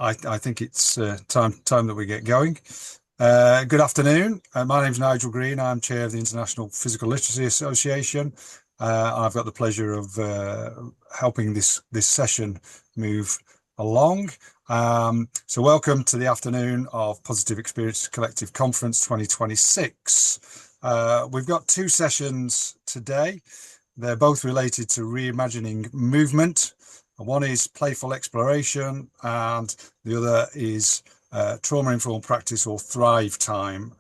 I think it's time that we get going. Good afternoon. My name's Nigel Green. I'm chair of the International Physical Literacy Association. And I've got the pleasure of helping this session move along. So welcome to the afternoon of Positive Experience Collective Conference 2026. We've got two sessions today. They're both related to reimagining movement. One is playful exploration and the other is trauma-informed practice, or Thrive Time.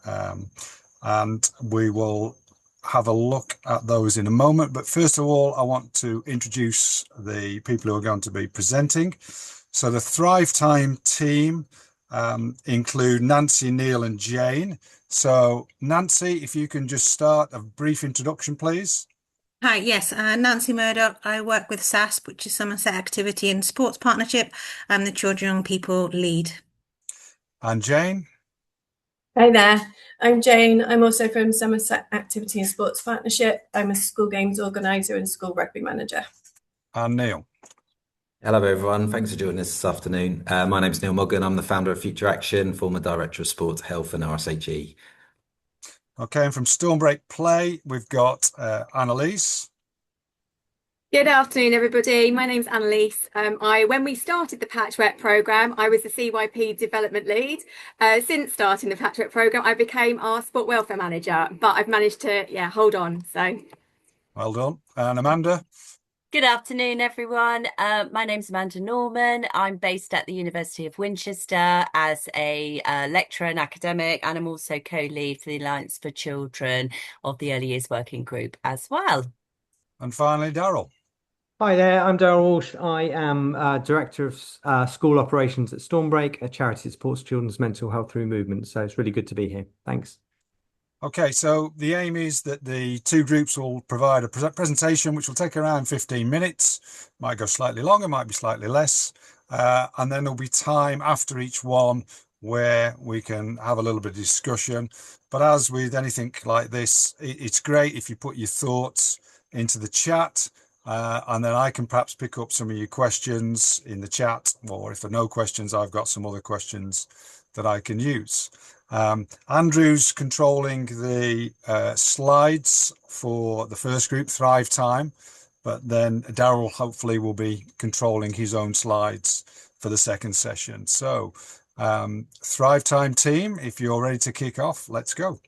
And we will have a look at those in a moment. But first of all, I want to introduce the people who are going to be presenting. So the Thrive Time team include Nancy, Neil and Jane. So Nancy, if you can just start a brief introduction, please. Hi, yes, Nancy Murdoch. I work with SASP, which is Somerset Activity and Sports Partnership. I'm the Children and Young People lead. And Jane? Hi there, I'm Jane. I'm also from Somerset Activity and Sports Partnership. I'm a school games organiser and school rugby manager. And Neil? Hello everyone, thanks for joining us this afternoon. My name is Neil Moggan. I'm the founder of Future Action, former Director of Sports, Health and RSHE. Okay, and from Stormbreak Play, we've got Annalise. Good afternoon, everybody. My name's Annalise. When we started the Patchwork programme, I was the CYP development lead. Since starting the Patchwork programme, I became our sport welfare manager, but I've managed to, hold on. So, well done. And Amanda. Good afternoon, everyone. My name's Amanda Norman. I'm based at the University of Winchester as a lecturer and academic, and I'm also co-lead for the Alliance for Children of the Early Years Working Group as well. And finally, Daryl. Hi there, I'm Daryl Walsh. I am Director of School Operations at Stormbreak, a charity that supports children's mental health through movement. So it's really good to be here. Thanks. Okay, so the aim is that the two groups will provide a presentation which will take around 15 minutes. Might go slightly longer, might be slightly less. And then there'll be time after each one where we can have a little bit of discussion. But as with anything like this, it's great if you put your thoughts into the chat. And then I can perhaps pick up some of your questions in the chat, or if there are no questions, I've got some other questions that I can use. Andrew's controlling the slides for the first group, Thrive Time, but then Daryl hopefully will be controlling his own slides for the second session. So Thrive Time team, if you're ready to kick off, let's go.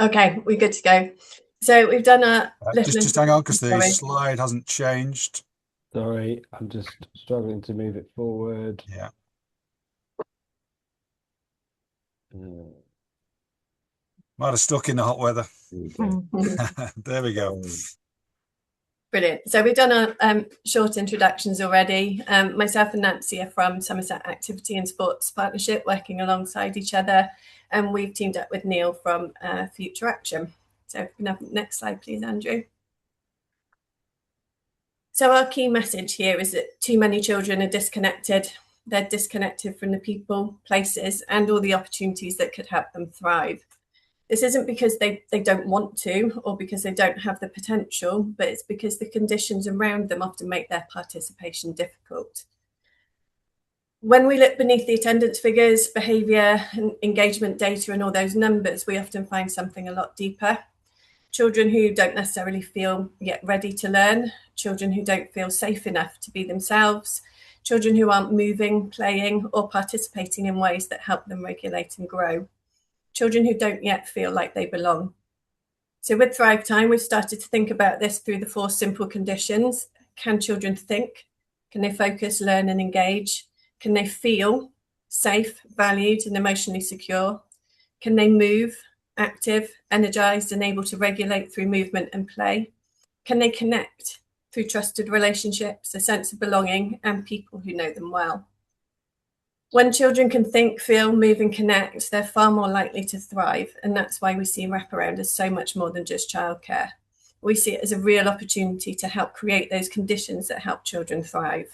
Okay, we're good to go. So we've done a just hang on, because the slide hasn't changed. Sorry, I'm just struggling to move it forward. Yeah. Might have stuck in the hot weather. There we go. Brilliant. So we've done our short introductions already. Myself and Nancy are from Somerset Activity and Sports Partnership, working alongside each other. And we've teamed up with Neil from Future Action. So if we can have the next slide, please, Andrew. So our key message here is that too many children are disconnected. They're disconnected from the people, places, and all the opportunities that could help them thrive. This isn't because they don't want to or because they don't have the potential, but it's because the conditions around them often make their participation difficult. When we look beneath the attendance figures, behaviour and engagement data and all those numbers, we often find something a lot deeper. Children who don't necessarily feel yet ready to learn, children who don't feel safe enough to be themselves, children who aren't moving, playing or participating in ways that help them regulate and grow, children who don't yet feel like they belong. So with Thrive Time, we've started to think about this through the 4 simple conditions. Can children think? Can they focus, learn and engage? Can they feel safe, valued and emotionally secure? Can they move, active, energized and able to regulate through movement and play? Can they connect through trusted relationships, a sense of belonging and people who know them well? When children can think, feel, move and connect, they're far more likely to thrive. And that's why we see wraparound as so much more than just childcare. We see it as a real opportunity to help create those conditions that help children thrive.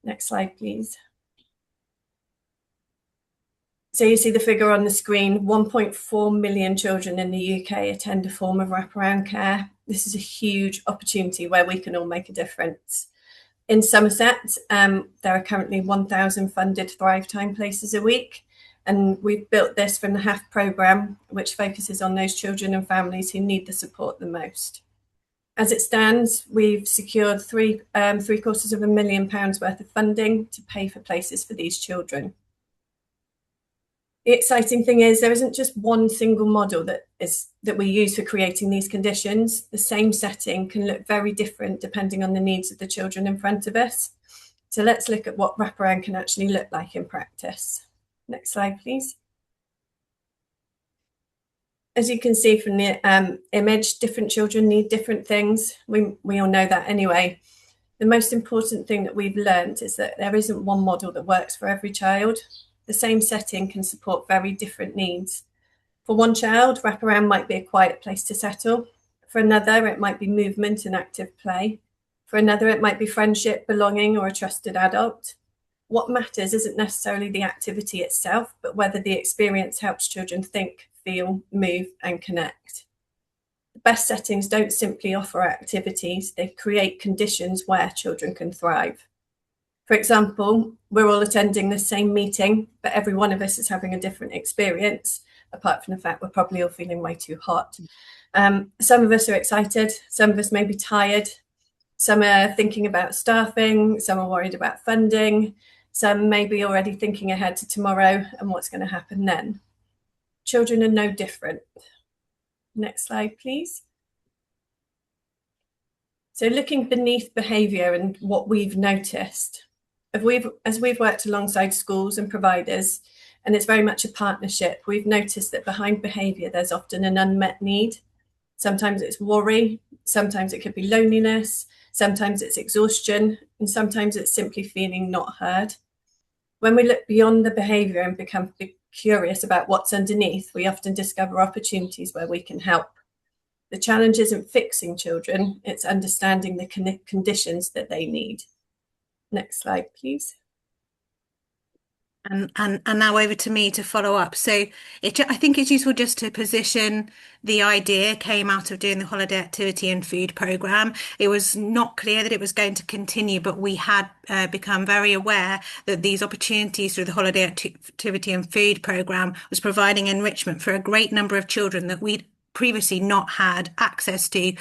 Next slide, please. So you see the figure on the screen, 1.4 million children in the UK attend a form of wraparound care. This is a huge opportunity where we can all make a difference. In Somerset, there are currently 1,000 funded Thrive Time places a week. And we've built this from the HAF programme, which focuses on those children and families who need the support the most. As it stands, we've secured £750,000 worth of funding to pay for places for these children. The exciting thing is there isn't just one single model that we use for creating these conditions. The same setting can look very different depending on the needs of the children in front of us. So let's look at what wraparound can actually look like in practice. Next slide, please. As you can see from the image, different children need different things. We all know that anyway. The most important thing that we've learned is that there isn't one model that works for every child. The same setting can support very different needs. For one child, wraparound might be a quiet place to settle. For another, it might be movement and active play. For another, it might be friendship, belonging, or a trusted adult. What matters isn't necessarily the activity itself, but whether the experience helps children think, feel, move, and connect. The best settings don't simply offer activities, they create conditions where children can thrive. For example, we're all attending the same meeting, but every one of us is having a different experience, apart from the fact we're probably all feeling way too hot. Some of us are excited, some of us may be tired, some are thinking about staffing, some are worried about funding, some may be already thinking ahead to tomorrow and what's going to happen then. Children are no different. Next slide, please. So looking beneath behaviour and what we've noticed, as we've worked alongside schools and providers, and it's very much a partnership, we've noticed that behind behaviour there's often an unmet need. Sometimes it's worry, sometimes it could be loneliness, sometimes it's exhaustion, and sometimes it's simply feeling not heard. When we look beyond the behaviour and become curious about what's underneath, we often discover opportunities where we can help. The challenge isn't fixing children, it's understanding the conditions that they need. Next slide, please. And now over to me to follow up. So I think it's useful just to position the idea came out of doing the holiday activity and food programme. It was not clear that it was going to continue, but we had become very aware that these opportunities through the holiday activity and food programme was providing enrichment for a great number of children that we'd previously not had access to,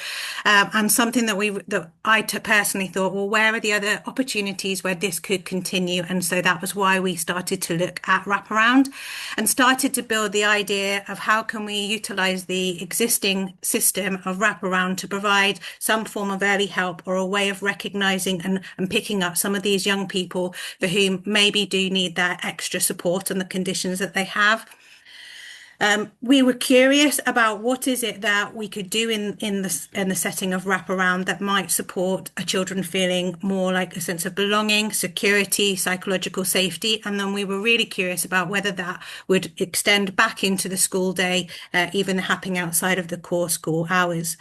and something that I personally thought, well, where are the other opportunities where this could continue? And so that was why we started to look at wraparound and started to build the idea of how can we utilise the existing system of wraparound to provide some form of early help or a way of recognising and picking up some of these young people for whom maybe do need that extra support and the conditions that they have. We were curious about what is it that we could do in the setting of wraparound that might support a children feeling more like a sense of belonging, security, psychological safety. And then we were really curious about whether that would extend back into the school day, even happening outside of the core school hours.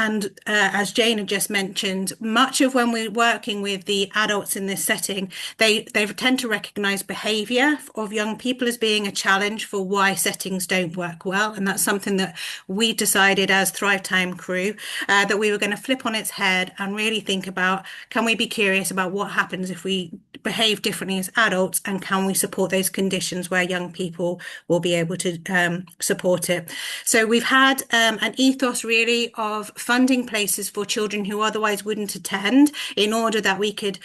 As Jane had just mentioned, much of when we're working with the adults in this setting, they tend to recognise behaviour of young people as being a challenge for why settings don't work well. And that's something that we decided as Thrive Time crew that we were going to flip on its head and really think about, can we be curious about what happens if we behave differently as adults, and can we support those conditions where young people will be able to support it? So we've had an ethos really of funding places for children who otherwise wouldn't attend, in order that we could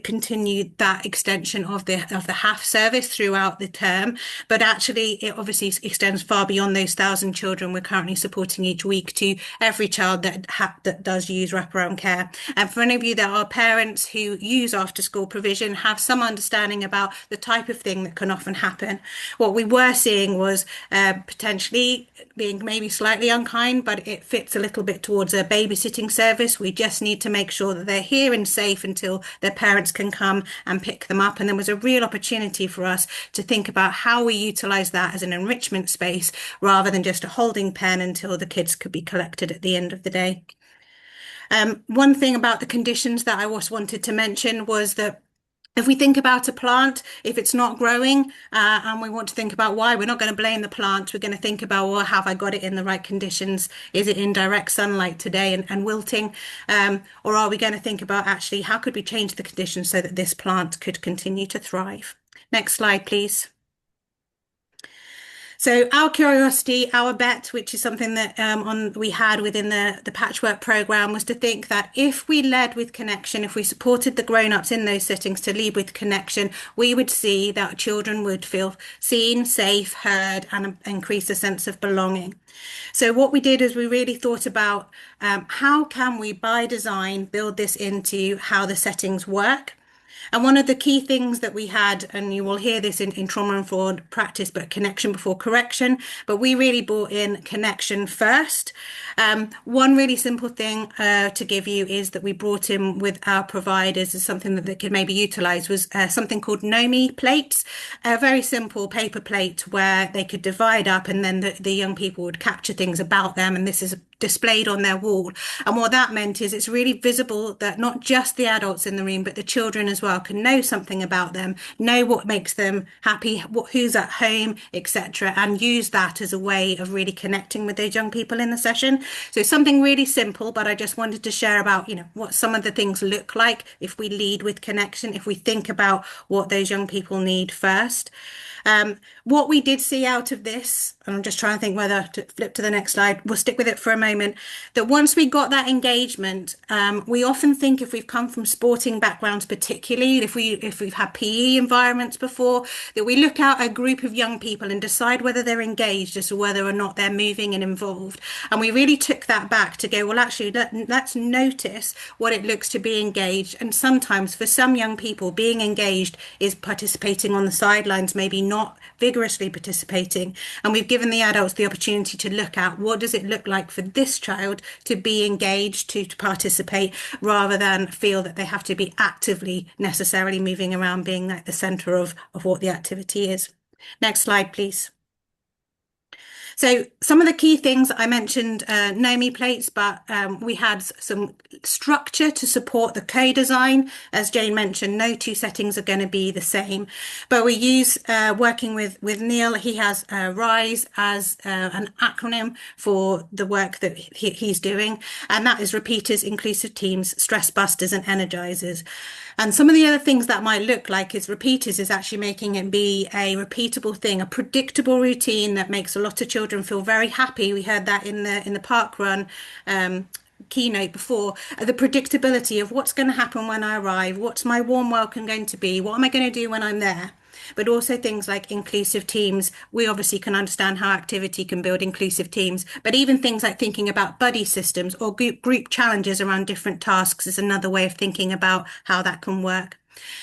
continue that extension of the HAF service throughout the term. But actually it obviously extends far beyond those 1,000 children we're currently supporting each week to every child that does use wraparound care. And for any of you that are parents who use after school provision, have some understanding about the type of thing that can often happen. What we were seeing was potentially being maybe slightly unkind, but it fits a little bit towards a babysitting service. We just need to make sure that they're here and safe until their parents can come and pick them up. And there was a real opportunity for us to think about how we utilise that as an enrichment space rather than just a holding pen until the kids could be collected at the end of the day. One thing about the conditions that I wanted to mention was that If we think about a plant, if it's not growing and we want to think about why, we're not going to blame the plant. We're going to think about, well, have I got it in the right conditions? Is it in direct sunlight today and wilting? Or are we going to think about actually how could we change the conditions so that this plant could continue to thrive? Next slide, please. So our curiosity, our bet, which is something that we had within the patchwork program, was to think that if we led with connection, if we supported the grown-ups in those settings to lead with connection, we would see that children would feel seen, safe, heard, and increase a sense of belonging. So what we did is we really thought about how can we, by design, build this into how the settings work. And one of the key things that we had, and you will hear this in trauma-informed practice, but connection before correction, but we really brought in connection first. One really simple thing to give you is that we brought in with our providers as something that they could maybe utilize was something called NOMI plates, a very simple paper plate where they could divide up and then the young people would capture things about them. And this is displayed on their wall. And what that meant is it's really visible that not just the adults in the room, but the children as well can know something about them, know what makes them happy, who's at home, etc., and use that as a way of really connecting with those young people in the session. So something really simple, but I just wanted to share about, what some of the things look like if we lead with connection, if we think about what those young people need first. What we did see out of this, and I'm just trying to think whether to flip to the next slide, we'll stick with it for a moment, that once we got that engagement, we often think if we've come from sporting backgrounds, particularly if we've had PE environments before, that we look out a group of young people and decide whether they're engaged as to whether or not they're moving and involved. And we really took that back to go, well, actually, let's notice what it looks to be engaged. And sometimes for some young people, being engaged is participating on the sidelines, maybe not vigorously participating. And we've given the adults the opportunity to look at what does it look like for this child to be engaged, to participate, rather than feel that they have to be actively necessarily moving around, being like the center of what the activity is. Next slide, please. So some of the key things I mentioned, NOMI plates, but we had some structure to support the co-design. As Jane mentioned, no two settings are going to be the same, but we use, working with Neil, he has RISE as an acronym for the work that he's doing, and that is repeaters, inclusive teams, stress busters, and energizers. And some of the other things that might look like is repeaters is actually making it be a repeatable thing, a predictable routine that makes a lot of children feel very happy. We heard that in the park run keynote before, the predictability of what's going to happen when I arrive, what's my warm welcome going to be, what am I going to do when I'm there. But also things like inclusive teams. We obviously can understand how activity can build inclusive teams, but even things like thinking about buddy systems or group challenges around different tasks is another way of thinking about how that can work.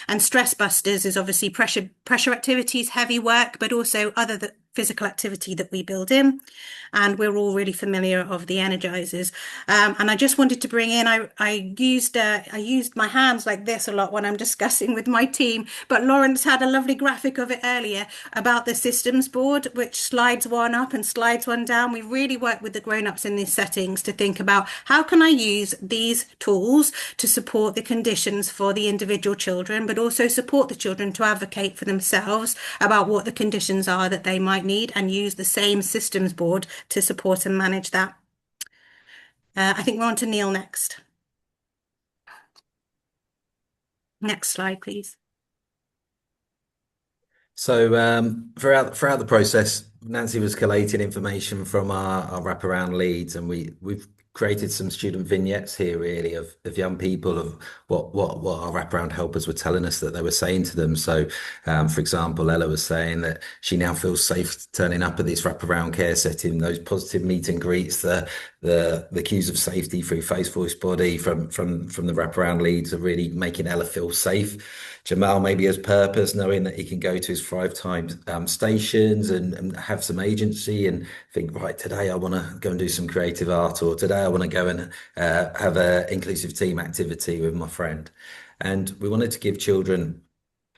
And stress busters is obviously pressure activities, heavy work, but also other physical activity that we build in. And we're all really familiar of the energizers. And I just wanted to bring in, I used my hands like this a lot when I'm discussing with my team, but Lawrence had a lovely graphic of it earlier about the systems board, which slides one up and slides one down. We really work with the grown-ups in these settings to think about how can I use these tools to support the conditions for the individual children, but also support the children to advocate for themselves about what the conditions are that they might need, and use the same systems board to support and manage that. I think we're on to Neil next. Next slide, please. So throughout the process, Nancy was collating information from our wraparound leads, and we've created some student vignettes here, really, of young people, of what our wraparound helpers were telling us that they were saying to them. So, for example, Ella was saying that she now feels safe turning up at this wraparound care setting. Those positive meet and greets, the cues of safety through face, voice, body from the wraparound leads are really making Ella feel safe. Jamal maybe has purpose, knowing that he can go to his Thrive Time stations and have some agency and think, right, today I want to go and do some creative art, or today I want to go and have an inclusive team activity with my friend. And we wanted to give children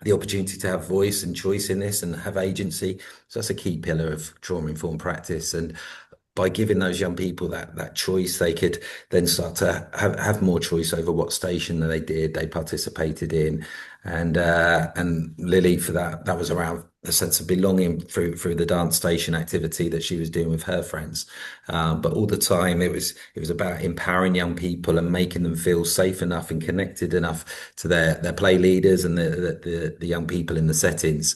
the opportunity to have voice and choice in this and have agency. So that's a key pillar of trauma-informed practice. And by giving those young people that choice, they could then start to have more choice over what station that they participated in. And Lily, for that was around the sense of belonging through the dance station activity that she was doing with her friends. But all the time it was about empowering young people and making them feel safe enough and connected enough to their play leaders and the young people in the settings,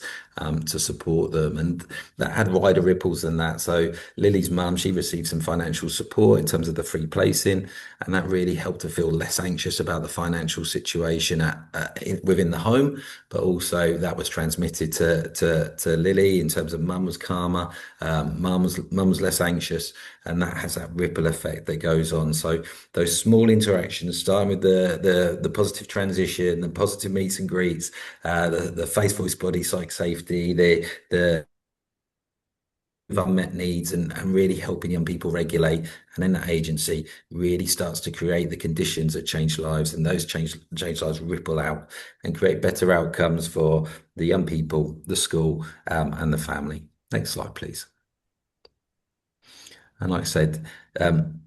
to support them. And that had wider ripples than that. So Lily's mum, she received some financial support in terms of the free placing, and that really helped her feel less anxious about the financial situation within the home. But also that was transmitted to Lily in terms of mum was calmer, mum was less anxious, and that has that ripple effect that goes on. So those small interactions, starting with the positive transition, the positive meets and greets, the face, voice, body, psych safety, the unmet needs, and really helping young people regulate, and then that agency really starts to create the conditions that change lives, and those change lives ripple out and create better outcomes for the young people, the school, and the family. Next slide, please. And like I said,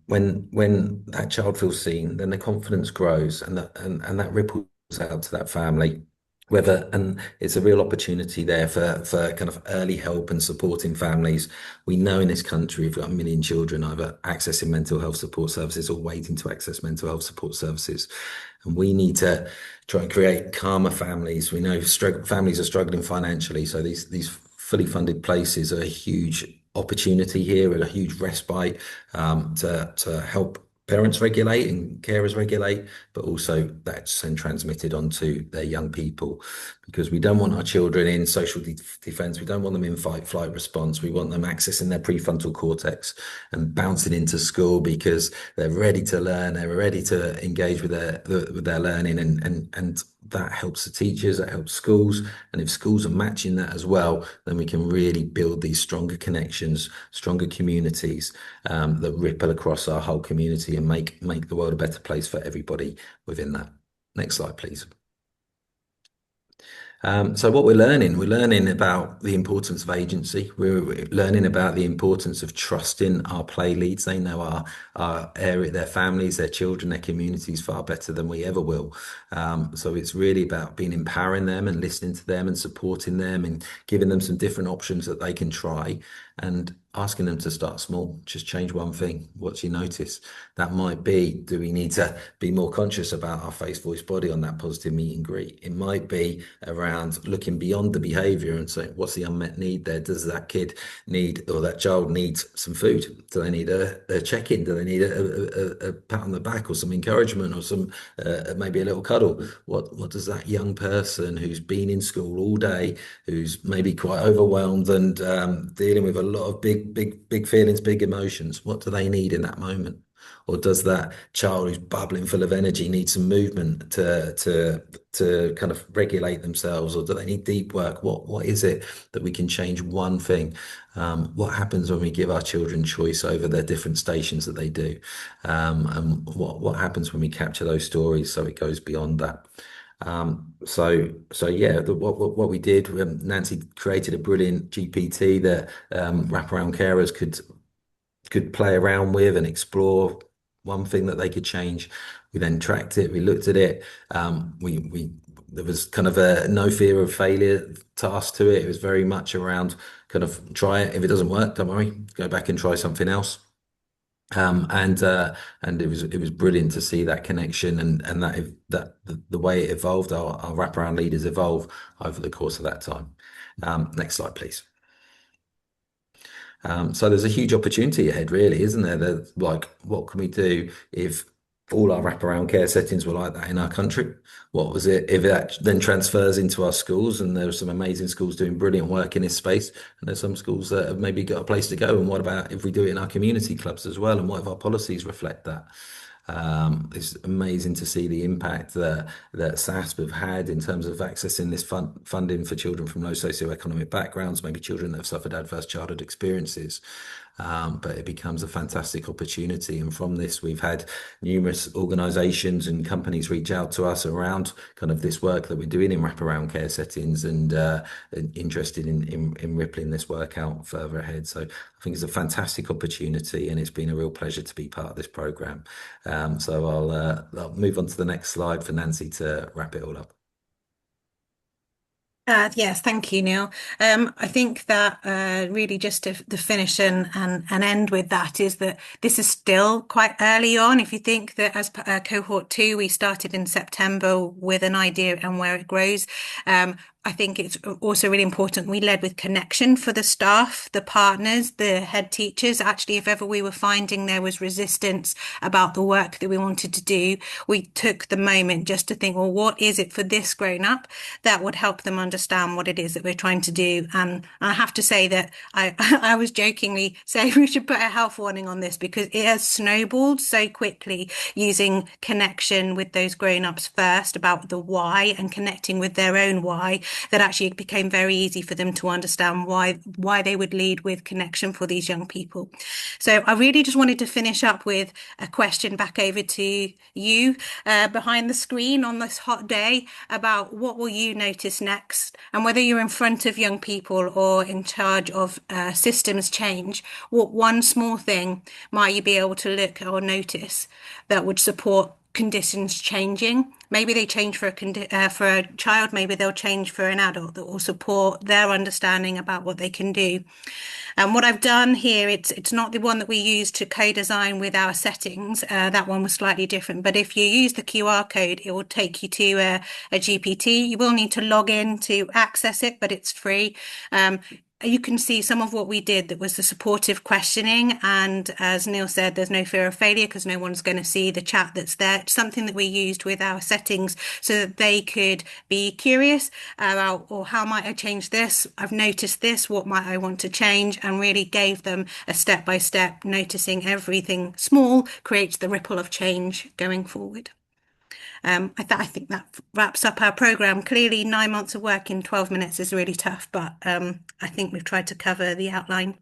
when that child feels seen, then the confidence grows, and that ripples out to that family. And it's a real opportunity there for kind of early help and supporting families. We know in this country we've got 1 million children either accessing mental health support services or waiting to access mental health support services, and we need to try and create calmer families. We know families are struggling financially, so these fully funded places are a huge opportunity here and a huge respite, to help parents regulate and carers regulate, but also that's then transmitted onto their young people, because we don't want our children in social defense. We don't want them in fight flight response. We want them accessing their prefrontal cortex and bouncing into school because they're ready to learn, they're ready to engage with their learning, and that helps the teachers, that helps schools. And if schools are matching that as well, then we can really build these stronger connections, stronger communities, that ripple across our whole community and make the world a better place for everybody within that. Next slide, please. So what we're learning about the importance of agency. We're learning about the importance of trusting our play leads. They know our area, their families, their children, their communities far better than we ever will. So it's really about being empowering them and listening to them and supporting them and giving them some different options that they can try, and asking them to start small. Just change one thing. What do you notice? That might be, do we need to be more conscious about our face, voice, body on that positive meet and greet? It might be around looking beyond the behavior and saying, what's the unmet need there? Does that kid need, or that child needs some food? Do they need a check-in? Do they need a pat on the back or some encouragement or some maybe a little cuddle? What does that young person who's been in school all day, who's maybe quite overwhelmed and dealing with a lot of big feelings, big emotions, what do they need in that moment? Or does that child who's bubbling full of energy need some movement to kind of regulate themselves? Or do they need deep work? What is it that we can change one thing? What happens when we give our children choice over their different stations that they do? And what happens when we capture those stories so it goes beyond that? So yeah, what we did, Nancy created a brilliant GPT that wraparound carers could play around with and explore one thing that they could change. We then tracked it, we looked at it. There was kind of a no fear of failure task to it. It was very much around kind of try it. If it doesn't work, don't worry, go back and try something else. And it was brilliant to see that connection and that the way it evolved, our wraparound leaders evolve over the course of that time. Next slide, please. So there's a huge opportunity ahead, really, isn't there? Like, what can we do if all our wraparound care settings were like that in our country? What was it if that then transfers into our schools? And there are some amazing schools doing brilliant work in this space, and there's some schools that have maybe got a place to go. And what about if we do it in our community clubs as well? And what if our policies reflect that? It's amazing to see the impact that SASP have had in terms of accessing this funding for children from low socioeconomic backgrounds, maybe children that have suffered adverse childhood experiences. but it becomes a fantastic opportunity. And from this, we've had numerous organisations and companies reach out to us around kind of this work that we're doing in wraparound care settings, and interested in rippling this work out further ahead. So I think it's a fantastic opportunity, and it's been a real pleasure to be part of this programme. So I'll move on to the next slide for Nancy to wrap it all up. Yes, thank you, Neil. I think that really just to finish and end with that is that this is still quite early on. If you think that as cohort 2, we started in September with an idea and where it grows. I think it's also really important. We led with connection for the staff, the partners, the head teachers. Actually, if ever we were finding there was resistance about the work that we wanted to do, we took the moment just to think, well, what is it for this grown up that would help them understand what it is that we're trying to do? And I have to say that I was jokingly saying we should put a health warning on this because it has snowballed so quickly, using connection with those grown ups first about the why and connecting with their own why, that actually it became very easy for them to understand why they would lead with connection for these young people. So I really just wanted to finish up with a question back over to you behind the screen on this hot day about what will you notice next, and whether you're in front of young people or in charge of systems change, what one small thing might you be able to look or notice that would support conditions changing? Maybe they change for a child, maybe they'll change for an adult that will support their understanding about what they can do. And what I've done here, it's not the one that we use to co-design with our settings. That one was slightly different. But if you use the QR code, it will take you to a GPT. You will need to log in to access it, but it's free. You can see some of what we did that was the supportive questioning. And as Neil said, there's no fear of failure because no one's going to see the chat that's there. It's something that we used with our settings so that they could be curious about, or how might I change this? I've noticed this, what might I want to change? And really gave them a step-by-step, noticing everything small creates the ripple of change going forward. I think that wraps up our programme. Clearly, 9 months of work in 12 minutes is really tough, but I think we've tried to cover the outline.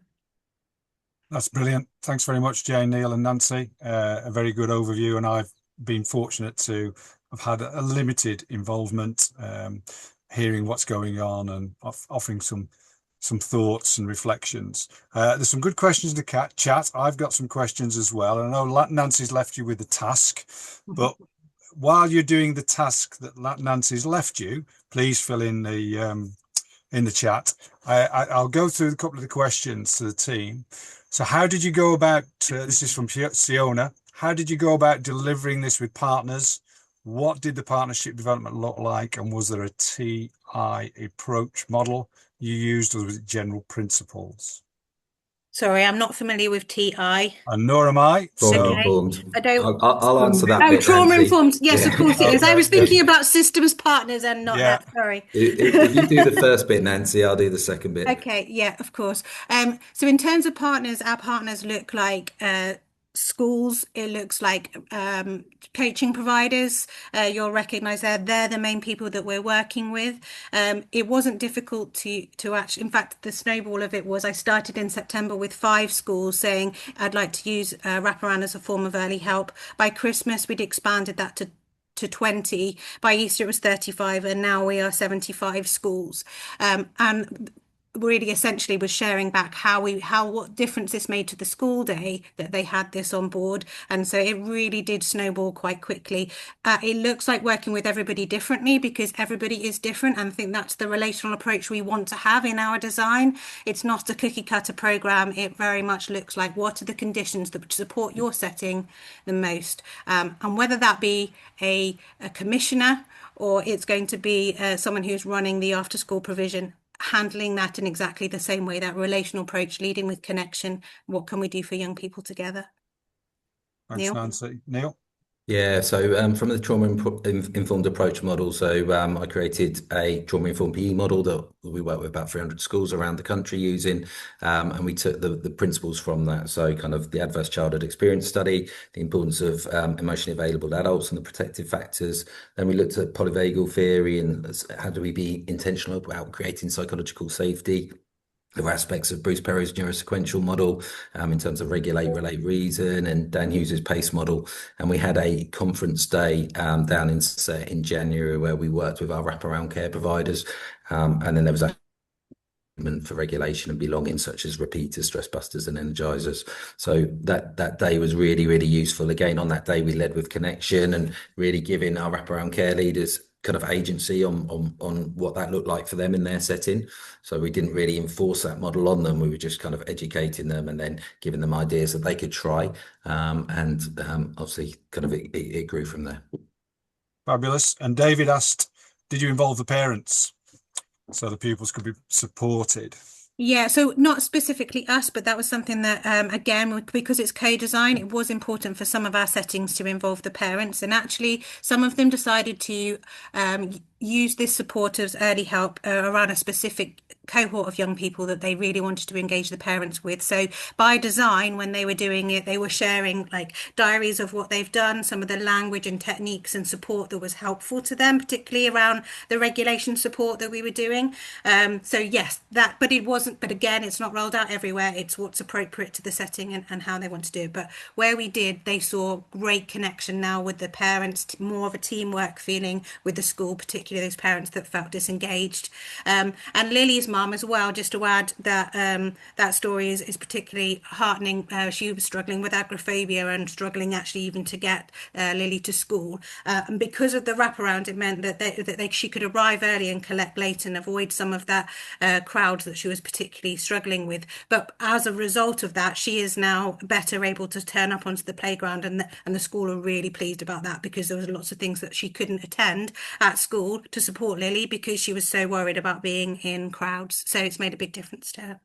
That's brilliant. Thanks very much, Jane, Neil and Nancy. A very good overview, and I've been fortunate to have had a limited involvement, hearing what's going on and offering some thoughts and reflections. There's some good questions in the chat. I've got some questions as well. I know Nancy's left you with the task, but while you're doing the task that Nancy's left you, please fill in the chat. I'll go through a couple of the questions to the team. So how did you go about, this is from Siona, how did you go about delivering this with partners? What did the partnership development look like? And was there a TI approach model you used, or was it general principles? Sorry, I'm not familiar with TI. And nor am I. Trauma-informed. I don't. I'll answer that bit, trauma-informed. Nancy. Yes, Yeah. of course it is. I was thinking about systems partners and not that. Sorry. If you do the first bit, Nancy, I'll do the second bit. Okay, yeah, of course. So in terms of partners, our partners look like schools. It looks like coaching providers. You'll recognize they're the main people that we're working with. It wasn't difficult to actually, in fact, the snowball of it was I started in September with 5 schools saying I'd like to use wraparound as a form of early help. By Christmas, we'd expanded that to 20. By Easter, it was 35, and now we are 75 schools. And really essentially was sharing back what difference this made to the school day that they had this on board. And so it really did snowball quite quickly. It looks like working with everybody differently because everybody is different, and I think that's the relational approach we want to have in our design. It's not a cookie cutter program. It very much looks like what are the conditions that would support your setting the most, and whether that be a commissioner or it's going to be someone who's running the after school provision, handling that in exactly the same way, that relational approach, leading with connection. What can we do for young people together? Thanks, Neil? Nancy. Neil? Yeah, so from the trauma-informed approach model, so I created a trauma-informed PE model that we work with about 300 schools around the country using, and we took the principles from that. So kind of the adverse childhood experience study, the importance of emotionally available adults and the protective factors. Then we looked at polyvagal theory and how do we be intentional about creating psychological safety. There were aspects of Bruce Perry's neurosequential model in terms of regulate, relate, reason, and Dan Hughes's PACE model. And we had a conference day down in January where we worked with our wraparound care providers. And then there was a for regulation and belonging, such as repeaters, stress busters, and energizers. So that day was really, really useful. Again, on that day, we led with connection and really giving our wraparound care leaders kind of agency on what that looked like for them in their setting. So we didn't really enforce that model on them. We were just kind of educating them and then giving them ideas that they could try. Obviously, kind of it grew from there. Fabulous. And David asked, did you involve the parents so the pupils could be supported? Yeah, so not specifically us, but that was something that, again, because it's co-design, it was important for some of our settings to involve the parents. And actually, some of them decided to use this support as early help around a specific cohort of young people that they really wanted to engage the parents with. So by design, when they were doing it, they were sharing like diaries of what they've done, some of the language and techniques and support that was helpful to them, particularly around the regulation support that we were doing. So yes, that, but it wasn't, but again, it's not rolled out everywhere. It's what's appropriate to the setting and how they want to do it. But where we did, they saw great connection now with the parents, more of a teamwork feeling with the school, particularly those parents that felt disengaged. And Lily's mum as well, just to add that that story is particularly heartening. She was struggling with agoraphobia and struggling actually even to get Lily to school. And because of the wraparound, it meant that she could arrive early and collect late and avoid some of that crowd that she was particularly struggling with. But as a result of that, she is now better able to turn up onto the playground, and the school are really pleased about that, because there was lots of things that she couldn't attend at school to support Lily because she was so worried about being in crowds. So it's made a big difference to her.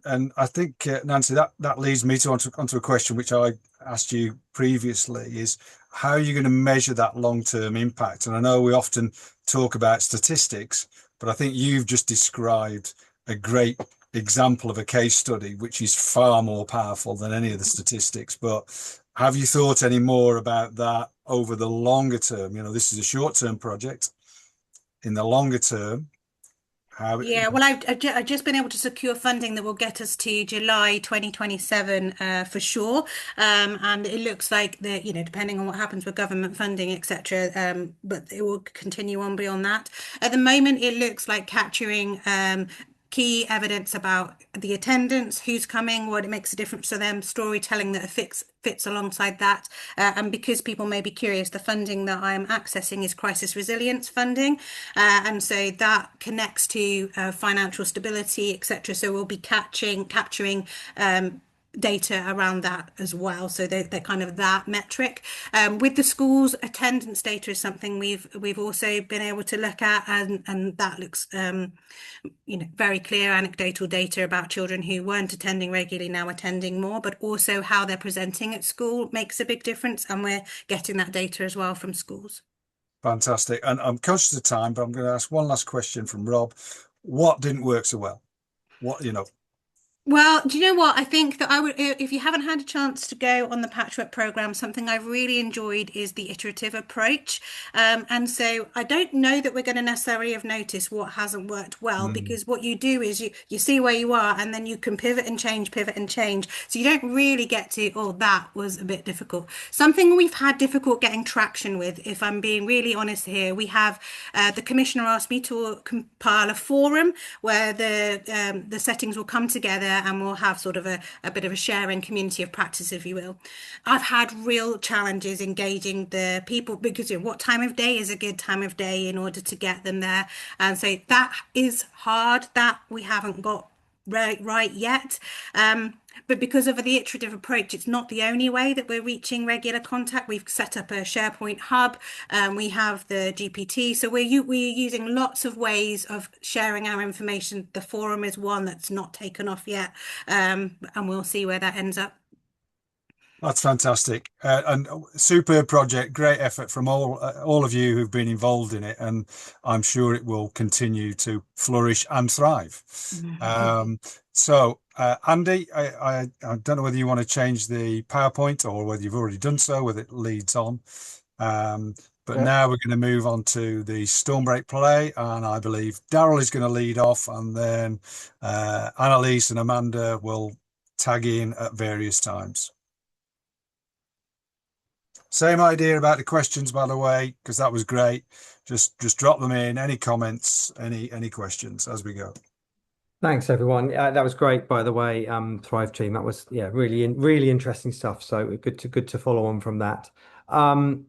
And I think, Nancy, that leads me to onto a question which I asked you previously, is how are you going to measure that long-term impact? And I know we often talk about statistics, but I think you've just described a great example of a case study, which is far more powerful than any of the statistics. But have you thought any more about that over the longer term? You know, this is a short-term project. In the longer term, yeah, well, I've just been able to secure funding that will get us to July 2027 for sure. And it looks like that, you know, depending on what happens with government funding, etc., but it will continue on beyond that. At the moment, it looks like capturing key evidence about the attendance, who's coming, what it makes a difference to them, storytelling that fits alongside that. And because people may be curious, the funding that I'm accessing is crisis resilience funding. And so that connects to financial stability, etc. So we'll be capturing data around that as well. So they're kind of that metric. With the schools, attendance data is something we've also been able to look at, and that looks you know, very clear anecdotal data about children who weren't attending regularly now attending more, but also how they're presenting at school makes a big difference, and we're getting that data as well from schools. Fantastic. And I'm conscious of time, but I'm going to ask one last question from Rob. What didn't work so well? What, you know? Well, do you know what? I think that I would, if you haven't had a chance to go on the patchwork program, something I've really enjoyed is the iterative approach. And so I don't know that we're going to necessarily have noticed what hasn't worked well, because what you do is you see where you are, and then you can pivot and change. So you don't really get to, oh, that was a bit difficult. Something we've had difficult getting traction with, if I'm being really honest here, we have the commissioner asked me to compile a forum where the settings will come together, and we'll have sort of a bit of a sharing community of practice, if you will. I've had real challenges engaging the people, because, you know, what time of day is a good time of day in order to get them there. And so that is hard, that we haven't got right yet. But because of the iterative approach, it's not the only way that we're reaching regular contact. We've set up a SharePoint hub, we have the GPT. So we're using lots of ways of sharing our information. The forum is one that's not taken off yet, and we'll see where that ends up. That's fantastic, and superb project. Great effort from all of you who've been involved in it, and I'm sure it will continue to flourish and thrive. So, Andy, I don't know whether you want to change the PowerPoint or whether you've already done so, whether it leads on. But now we're going to move on to the Stormbreak play, and I believe Daryl is going to lead off, and then Annalise and Amanda will tag in at various times. Same idea about the questions, by the way, because that was great. Just drop them in. Any comments, any questions as we go. Thanks, everyone. That was great, by the way, Thrive team. That was really interesting stuff. So good to follow on from that. We're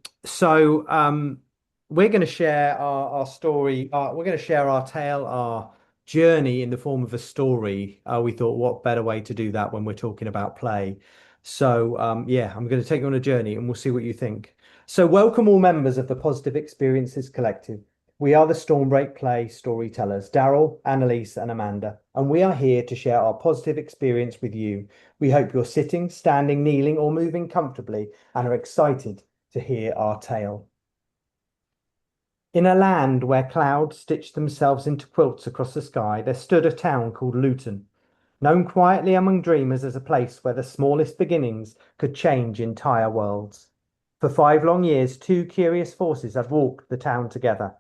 going to share our story. We're going to share our tale, our journey in the form of a story. We thought, what better way to do that when we're talking about play? So yeah, I'm going to take you on a journey, and we'll see what you think. So welcome all members of the Positive Experiences Collective. We are the Stormbreak Play storytellers, Daryl, Annalise, and Amanda, and we are here to share our positive experience with you. We hope you're sitting, standing, kneeling, or moving comfortably and are excited to hear our tale. In a land where clouds stitched themselves into quilts across the sky, there stood a town called Luton, known quietly among dreamers as a place where the smallest beginnings could change entire worlds. For 5 long years, 2 curious forces had walked the town together.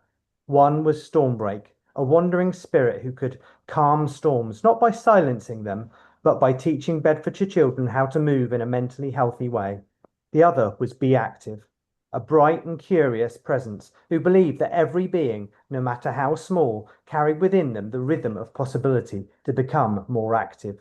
One was Stormbreak, a wandering spirit who could calm storms, not by silencing them, but by teaching Bedfordshire children how to move in a mentally healthy way. The other was Be Active, a bright and curious presence who believed that every being, no matter how small, carried within them the rhythm of possibility to become more active.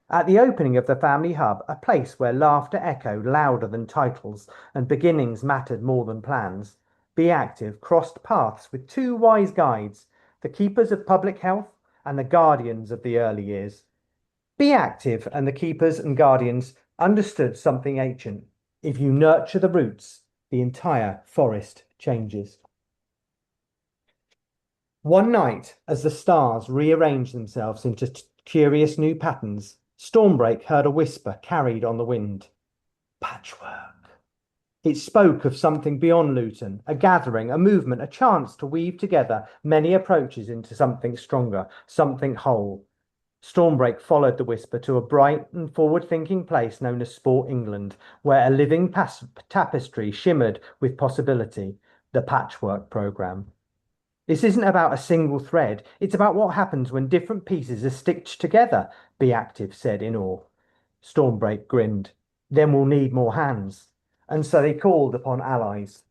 At the opening of the family hub, a place where laughter echoed louder than titles and beginnings mattered more than plans, Be Active crossed paths with 2 wise guides, the keepers of public health and the guardians of the early years. Be Active and the keepers and guardians understood something ancient. If you nurture the roots, the entire forest changes. One night, as the stars rearranged themselves into curious new patterns, Stormbreak heard a whisper carried on the wind. Patchwork. It spoke of something beyond Luton, a gathering, a movement, a chance to weave together many approaches into something stronger, something whole. Stormbreak followed the whisper to a bright and forward-thinking place known as Sport England, where a living tapestry shimmered with possibility, the Patchwork programme. This isn't about a single thread, it's about what happens when different pieces are stitched together, Be Active said in awe. Stormbreak grinned. Then we'll need more hands. And so they called upon allies.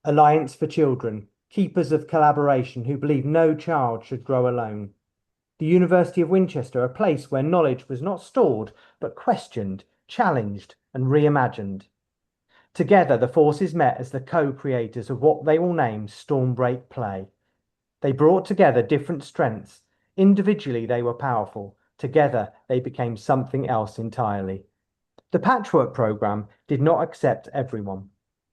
Alliance for Children, keepers of collaboration who believe no child should grow alone. The University of Winchester, a place where knowledge was not stored, but questioned, challenged, and reimagined. Together, the forces met as the co-creators of what they will name Stormbreak Play. They brought together different strengths. Individually, they were powerful. Together, they became something else entirely. The Patchwork programme did not accept everyone.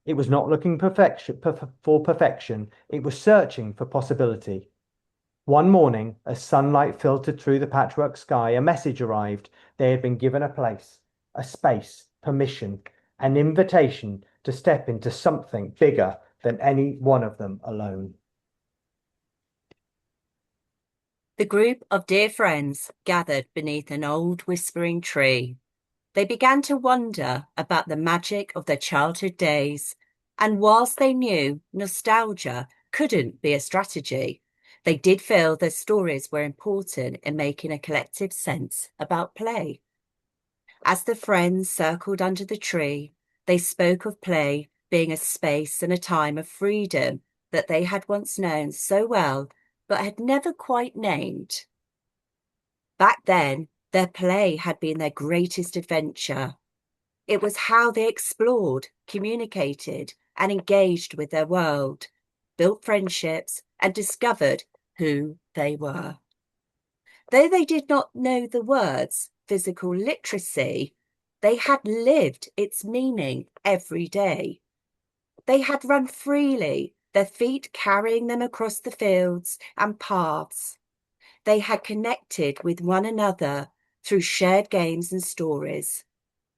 It was not looking for perfection. It was searching for possibility. One morning, as sunlight filtered through the patchwork sky, a message arrived. They had been given a place, a space, permission, an invitation to step into something bigger than any one of them alone. The group of dear friends gathered beneath an old whispering tree. They began to wonder about the magic of their childhood days, and whilst they knew nostalgia couldn't be a strategy, they did feel their stories were important in making a collective sense about play. As the friends circled under the tree, they spoke of play being a space and a time of freedom that they had once known so well, but had never quite named. Back then, their play had been their greatest adventure. It was how they explored, communicated, and engaged with their world, built friendships, and discovered who they were. Though they did not know the words physical literacy, they had lived its meaning every day. They had run freely, their feet carrying them across the fields and paths. They had connected with one another through shared games and stories.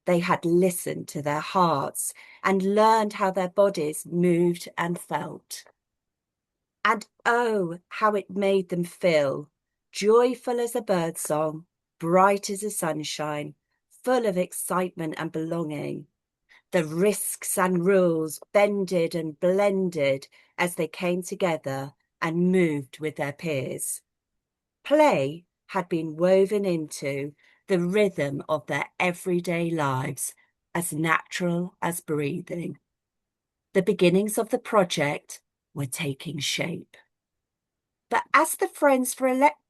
They had listened to their hearts and learned how their bodies moved and felt. And oh, how it made them feel, joyful as a birdsong, bright as the sunshine, full of excitement and belonging. The risks and rules bended and blended as they came together and moved with their peers. Play had been woven into the rhythm of their everyday lives, as natural as breathing. The beginnings of the project were taking shape. But as the friends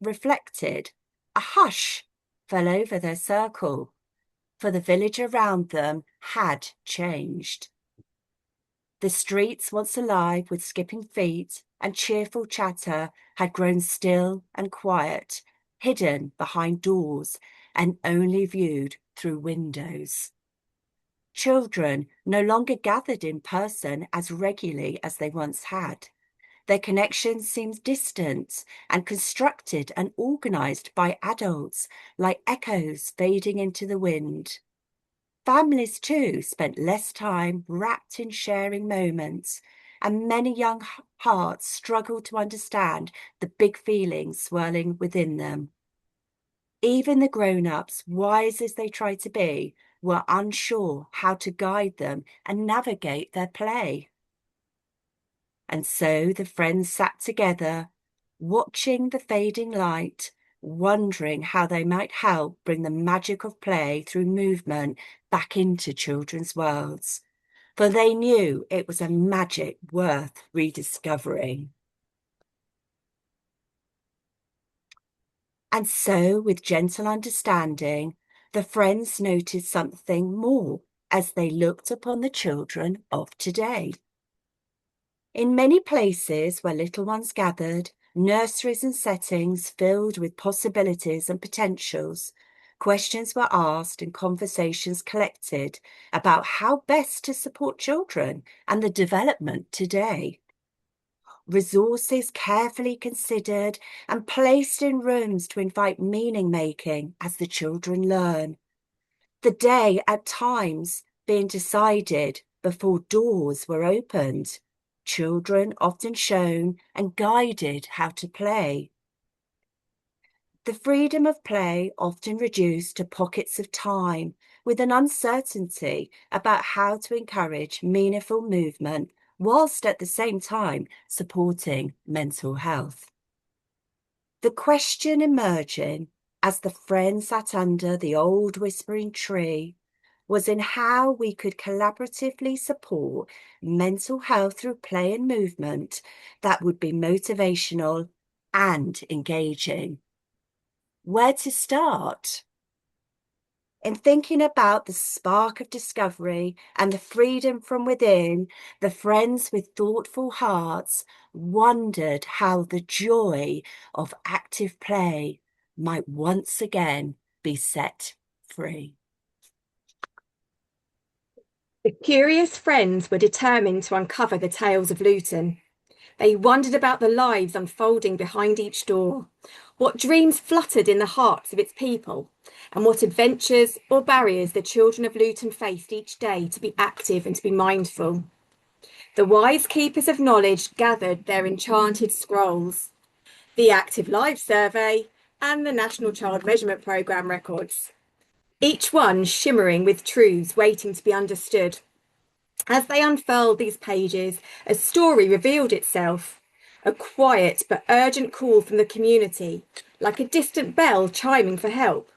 reflected, a hush fell over their circle, for the village around them had changed. The streets, once alive with skipping feet and cheerful chatter, had grown still and quiet, hidden behind doors and only viewed through windows. Children no longer gathered in person as regularly as they once had. Their connections seemed distant and constructed and organised by adults, like echoes fading into the wind. Families too spent less time wrapped in sharing moments, and many young hearts struggled to understand the big feelings swirling within them. Even the grown-ups, wise as they tried to be, were unsure how to guide them and navigate their play. And so the friends sat together, watching the fading light, wondering how they might help bring the magic of play through movement back into children's worlds, for they knew it was a magic worth rediscovering. And so, with gentle understanding, the friends noticed something more as they looked upon the children of today. In many places where little ones gathered, nurseries and settings filled with possibilities and potentials, questions were asked and conversations collected about how best to support children and the development today. Resources carefully considered and placed in rooms to invite meaning making as the children learn. The day at times being decided before doors were opened. Children often shown and guided how to play. The freedom of play often reduced to pockets of time with an uncertainty about how to encourage meaningful movement whilst at the same time supporting mental health. The question emerging as the friends sat under the old whispering tree was in how we could collaboratively support mental health through play and movement that would be motivational and engaging. Where to start? In thinking about the spark of discovery and the freedom from within, the friends with thoughtful hearts wondered how the joy of active play might once again be set free. The curious friends were determined to uncover the tales of Luton. They wondered about the lives unfolding behind each door, what dreams fluttered in the hearts of its people, and what adventures or barriers the children of Luton faced each day to be active and to be mindful. The wise keepers of knowledge gathered their enchanted scrolls, the Active Lives Survey and the National Child Measurement Programme records, each one shimmering with truths waiting to be understood. As they unfurled these pages, a story revealed itself, a quiet but urgent call from the community, like a distant bell chiming for help.